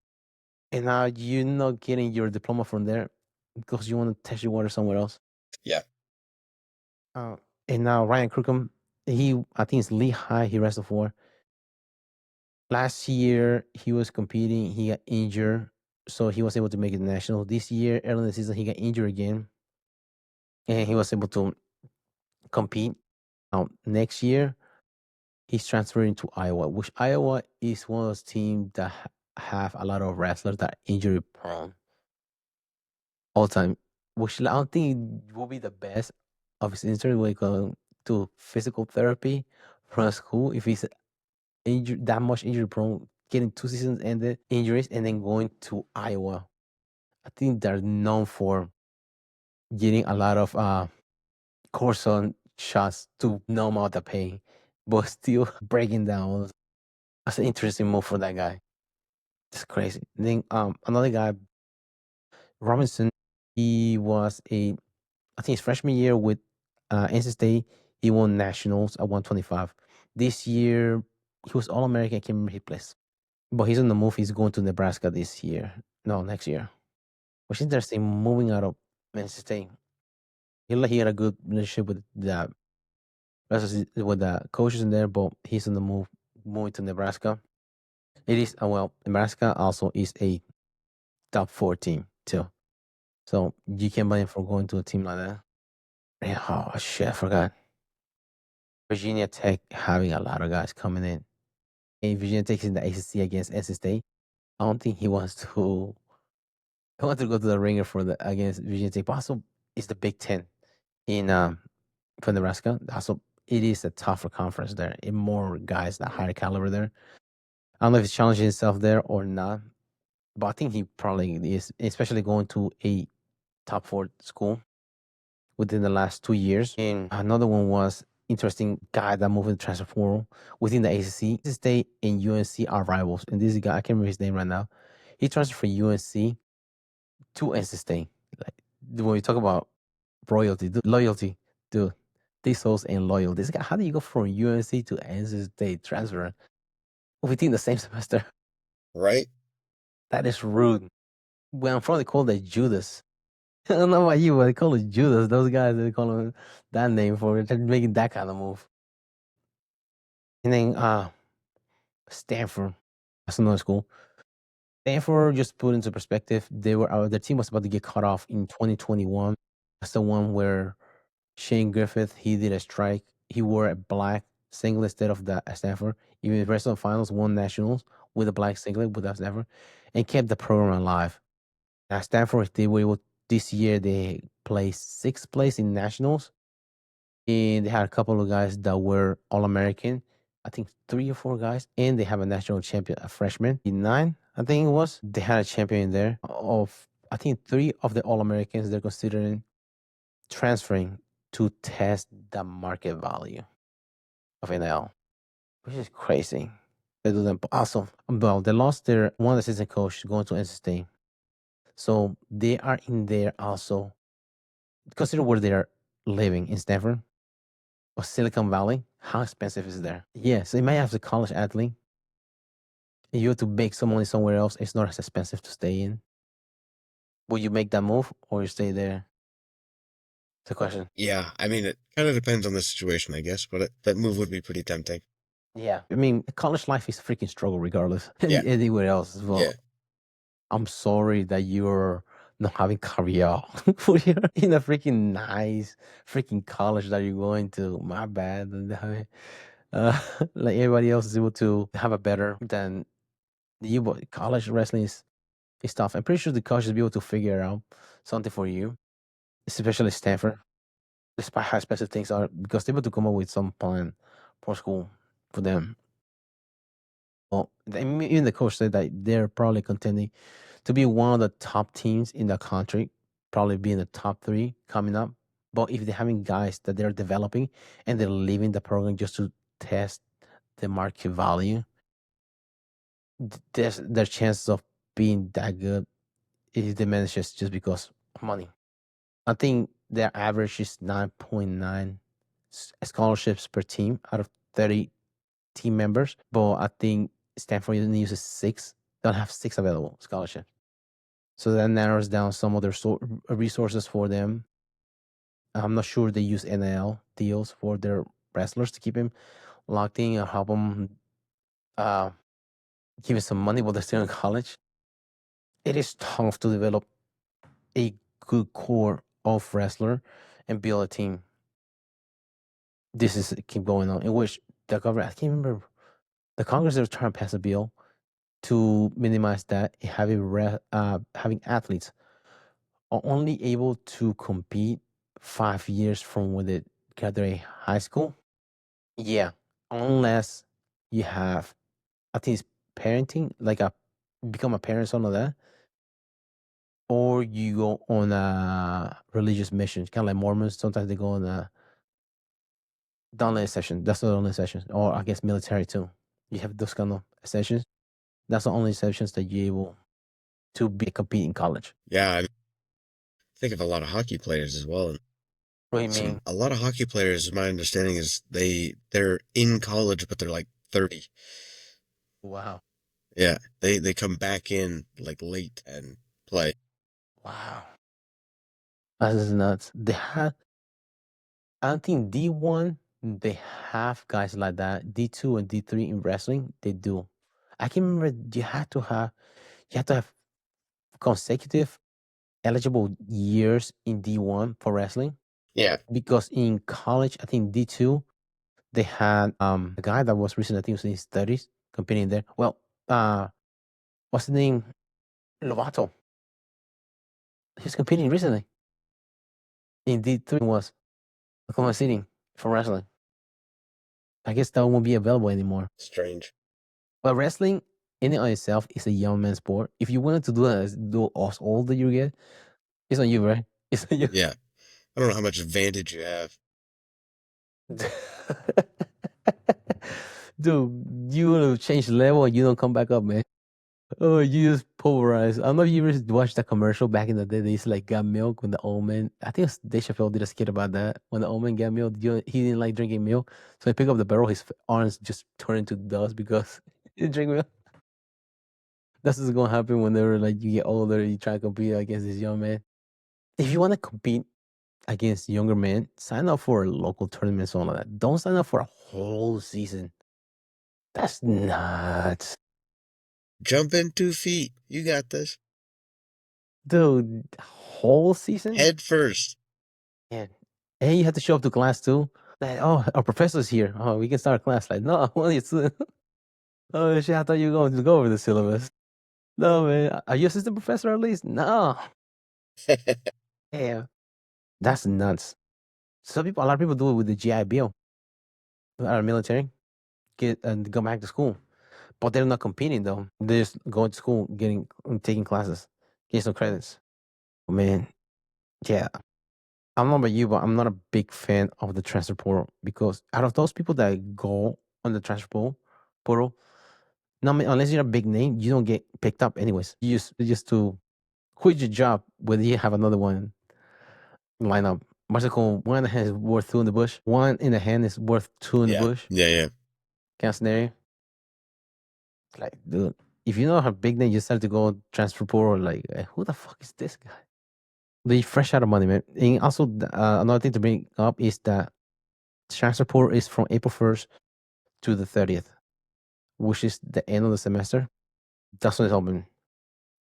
and now you're not getting your diploma from there because you want to test your water somewhere else. Yeah. Uh, and now Ryan Crookham, I think it's Lehigh. He wrestled for. Last year, he was competing. He got injured, so he was able to make it national. This year, early in the season, he got injured again, and he was able to compete. Next year, he's transferring to Iowa, which Iowa is one of those teams that have a lot of wrestlers that are injury prone all the time, which I don't think will be the best of his injury when it comes to physical therapy from school. If he's injured, that much injury prone, getting 2 seasons ended injuries, and then going to Iowa. I think they're known for getting a lot of cortisone shots to numb out the pain, but still breaking down. That's an interesting move for that guy. It's crazy. Then another guy, Robinson, he was I think his freshman year with NC State, he won nationals at 125. This year, he was All American. I can't remember his place, but he's on the move. He's going to Nebraska this year. No, next year. Which is interesting. Moving out of NC State, he had a good relationship with the coaches in there, but he's on the move, moving to Nebraska. It is Nebraska also is a top 4 team too, so you can blame him for going to a team like that. Yeah, oh shit, I forgot. Virginia Tech having a lot of guys coming in. And Virginia Tech in the ACC against NC State. I don't think he wants to. He wants to go to the ringer for the against Virginia Tech. But also, it's the Big Ten in for Nebraska. Also, it is a tougher conference there. And more guys that higher caliber there. I don't know if he's challenging himself there or not, but I think he probably is, especially going to a top 4 school within the last 2 years. And another one was interesting guy that moved in the transfer portal within the ACC. NC State and UNC are rivals, and this guy I can't remember his name right now. He transferred from UNC to NC State. Like when we talk about loyalty, dude, these souls and loyal. This guy, how do you go from UNC to NC State transfer within the same semester? Right? That is rude. When I'm from, they call it Judas. I don't know about you, but they call it Judas. Those guys, they call him that name for it, making that kind of move. And then Stanford, that's another school. Stanford, just put into perspective, their team was about to get cut off in 2021. That's the one where Shane Griffith, he did a strike. He wore a black singlet instead of the Stanford. Even the rest of the finals, won nationals with a black singlet without Stanford, and kept the program alive. Now Stanford, they were able this year. They placed 6th place in nationals, and they had a couple of guys that were All American. I think 3 or 4 guys, and they have a national champion, a freshman. In 9, I think it was. They had a champion there. Of I think 3 of the All Americans, they're considering transferring to test the market value of NL, which is crazy. They do them awesome. Well, they lost their one assistant coach going to NC State, so they are in there also. Consider where they are living in Stanford or Silicon Valley. How expensive is there? Yes, they might have the college athlete. If you have to make some money somewhere else, it's not as expensive to stay in. Will you make that move or you stay there? It's a question. Yeah, I mean, it kind of depends on the situation, I guess, but that move would be pretty tempting. Yeah, I mean, college life is a freaking struggle regardless. Yeah. Anywhere else as well. Yeah. I'm sorry that you're not having career when you're in a freaking nice freaking college that you're going to. My bad. Like everybody else is able to have a better than you, but college wrestling is tough. I'm pretty sure the coaches will be able to figure out something for you, especially Stanford, despite how expensive things are, because they're able to come up with some plan for school for them. Well, even the coach said that they're probably contending to be one of the top teams in the country, probably be in the top 3 coming up. But if they're having guys that they're developing and they're leaving the program just to test the market value, their chances of being that good it diminishes just because of money. I think their average is 9.9 scholarships per team out of 30 team members, but I think Stanford only uses 6. Don't have 6 available scholarships, so that narrows down some of their resources for them. I'm not sure they use NIL deals for their wrestlers to keep him locked in or help them give him some money while they're still in college. It is tough to develop a good core of wrestler and build a team. This is keep going on, in which the government, I can't remember, the Congress is trying to pass a bill to minimize that, having athletes are only able to compete 5 years from when they graduate high school. Yeah, unless you have, I think it's parenting, like become a parent, something like that, or you go on a religious mission, kind of like Mormons. Sometimes they go on a downline session. That's the only session, or I guess military too. You have those kind of sessions. That's the only sessions that you're able to compete in college. Yeah, I think of a lot of hockey players as well. What do you mean? A lot of hockey players, my understanding is they're in college, but they're like 30. Wow. Yeah, they come back in like late and play. Wow. That is nuts. I don't think D1, they have guys like that. D2 and D3 in wrestling, they do. I can remember you have to have consecutive eligible years in D1 for wrestling. Yeah. Because in college, I think D2, they had a guy that was recently, I think it was in his 30s. competing there. Well, what's the name? Lovato. He's competing recently in D3 was Oklahoma City for wrestling. I guess that won't be available anymore. Strange. But wrestling in and of itself is a young man's sport. If you wanted to do that, do as old that you get, it's on you, right? It's on you. Yeah. I don't know how much advantage you have. Dude, you want to change level and you don't come back up, man. Oh, you just pulverize. I don't know if you ever watched that commercial back in the day. They used to like got milk when the old man. I think Dave Chappelle did a skit about that. When the old man got milk, he didn't like drinking milk, so he picked up the barrel. His arms just turned into dust because he didn't drink milk. That's what's gonna happen whenever like you get older. You try to compete against this young man. If you want to compete against younger men, sign up for local tournaments and all of that. Don't sign up for a whole season. That's nuts. Jump in 2 feet. You got this. Dude, whole season? Head first. Yeah. And you have to show up to class too. Like, oh, our professor's here. Oh, we can start class. Like, no, well, it's oh shit, I thought you were going to go over the syllabus. No, man. Are you assistant professor at least? No. Yeah. That's nuts. A lot of people do it with the GI Bill. Our military. Get and go back to school. But they're not competing though. They're just going to school, taking classes, getting some credits. Oh, man, yeah. I don't know about you, but I'm not a big fan of the transfer portal because out of those people that go on the portal, no, I mean, unless you're a big name, you don't get picked up anyways. You just to quit your job whether you have another one line up. What's it called? One in the hand is worth two in the bush. One in the hand is worth two in the Yeah. bush. Yeah. Kind of scenario. Like, dude, if you know how big name, you start to go transfer portal. Like, who the fuck is this guy? They fresh out of money, man. And also, another thing to bring up is that transfer portal is from April 1st to the 30th, which is the end of the semester. That's when it's open.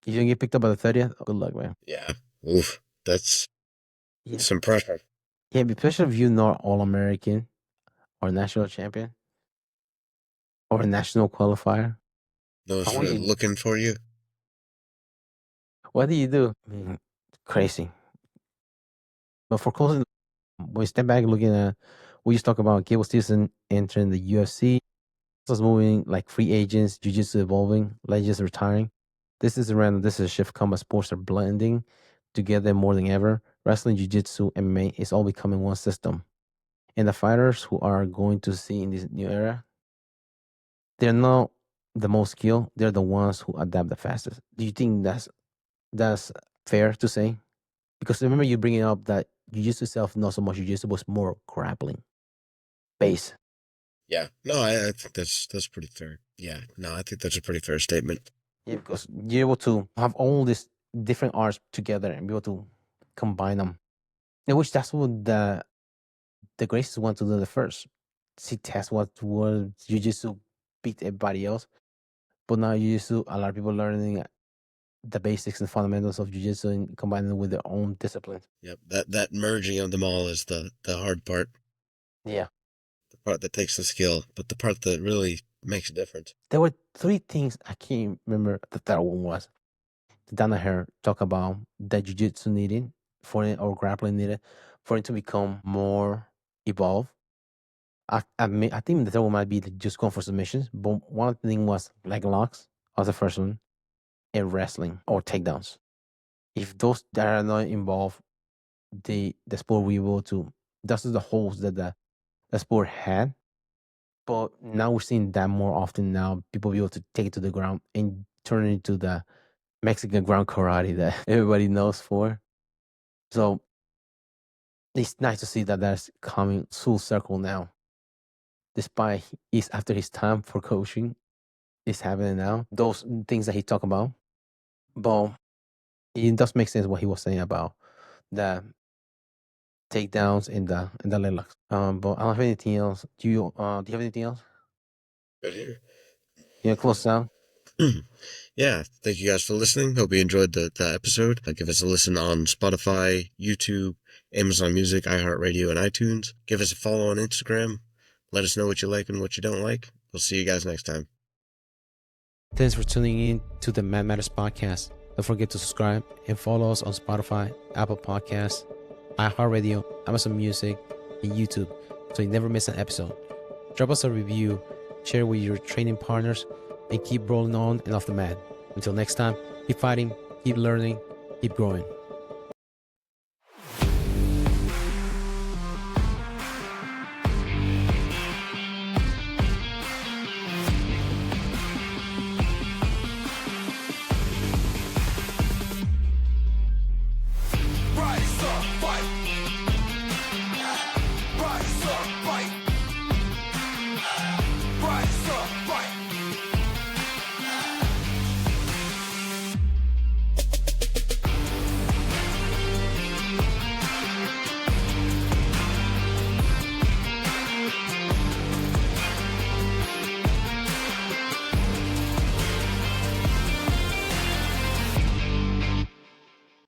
If you don't get picked up by the 30th, good luck, man. Yeah. Oof. That's Yeah. some pressure. Yeah, especially if you're not All-American or national champion or a national qualifier. Those who are looking for you. What do you do? I mean, crazy. But for closing, when we step back looking at, we just talk about Gable Steveson entering the UFC. It's moving like free agents, jiu-jitsu evolving, legends retiring. This is a shift. Combat sports are blending together more than ever. Wrestling, jiu-jitsu, MMA is all becoming one system. And the fighters who are going to see in this new era, they're not the most skilled. They're the ones who adapt the fastest. Do you think that's fair to say? Because remember you bringing up that jiu-jitsu itself, not so much jiu-jitsu, but more grappling base. Yeah. No, I think that's pretty fair. Yeah. No, I think that's a pretty fair statement. Yeah, because you're able to have all these different arts together and be able to combine them. In which that's what the Gracies want to do the first. See, test what jiu-jitsu beat everybody else. But now jiu-jitsu, a lot of people learning the basics and fundamentals of jiu-jitsu and combining it with their own disciplines. Yep. That merging of them all is the hard part. Yeah. The part that takes the skill, but the part that really makes a difference. There were three things I can't remember the third one was. Danaher talk about that jiu-jitsu needed for it or grappling needed for it to become more evolved. I think the third one might be just going for submissions, but one thing was leg locks was the first one, and wrestling or takedowns. If those that are not involved, the sport will be able to. That's the holes that the sport had. But now we're seeing that more often now. People be able to take it to the ground and turn it into the Mexican ground karate that everybody knows for. So it's nice to see that that's coming full circle now. Despite he's after his time for coaching, it's happening now. Those things that he talked about, but it does make sense what he was saying about the takedowns in the leg locks. But I don't have anything else. Do you have anything else? Good here. Yeah, close out. Yeah, thank you guys for listening. Hope you enjoyed the episode. Give us a listen on Spotify, YouTube, Amazon Music, iHeartRadio, and iTunes. Give us a follow on Instagram. Let us know what you like and what you don't like. We'll see you guys next time. Thanks for tuning in to the Mad Matters podcast. Don't forget to subscribe and follow us on Spotify, Apple Podcasts, iHeartRadio, Amazon Music, and YouTube, so you never miss an episode. Drop us a review, share with your training partners, and keep rolling on and off the mat. Until next time, keep fighting, keep learning, keep growing.